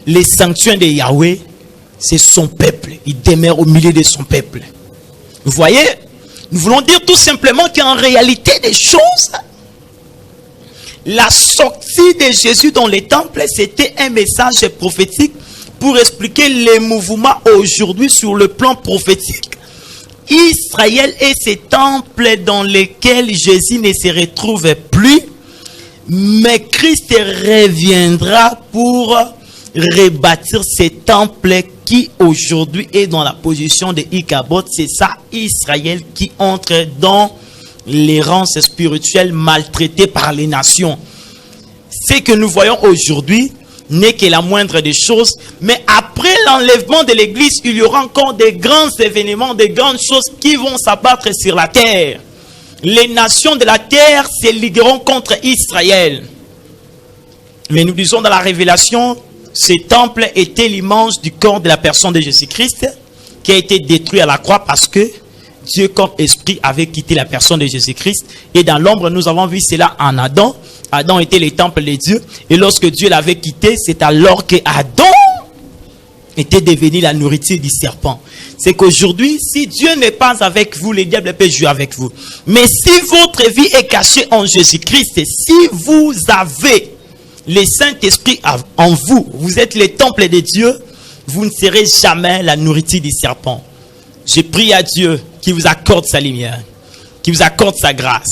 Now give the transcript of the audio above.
les sanctuaires de Yahweh, c'est son peuple. Il demeure au milieu de son peuple. Vous voyez, nous voulons dire tout simplement qu'en réalité des choses, la sortie de Jésus dans les temples, c'était un message prophétique pour expliquer les mouvements aujourd'hui sur le plan prophétique. Israël et ces temples dans lesquels Jésus ne se retrouve plus, mais Christ reviendra pour rebâtir ces temples qui aujourd'hui est dans la position de Ichabod. C'est ça, Israël qui entre dans l'errance spirituelle maltraitée par les nations. Ce que nous voyons aujourd'hui n'est que la moindre des choses, mais après l'enlèvement de l'église, il y aura encore des grands événements, des grandes choses qui vont s'abattre sur la terre. Les nations de la terre se ligueront contre Israël. Mais nous disons dans la Révélation, ce temple était l'image du corps de la personne de Jésus-Christ qui a été détruit à la croix parce que Dieu comme esprit avait quitté la personne de Jésus-Christ. Et dans l'ombre, nous avons vu cela en Adam. Adam était le temple de Dieu. Et lorsque Dieu l'avait quitté, c'est alors que Adam était devenu la nourriture du serpent. C'est qu'aujourd'hui, si Dieu n'est pas avec vous, le diable peut jouer avec vous. Mais si votre vie est cachée en Jésus-Christ, si vous avez le Saint-Esprit en vous, vous êtes le temple de Dieu, vous ne serez jamais la nourriture du serpent. Je prie à Dieu qui vous accorde sa lumière, qui vous accorde sa grâce.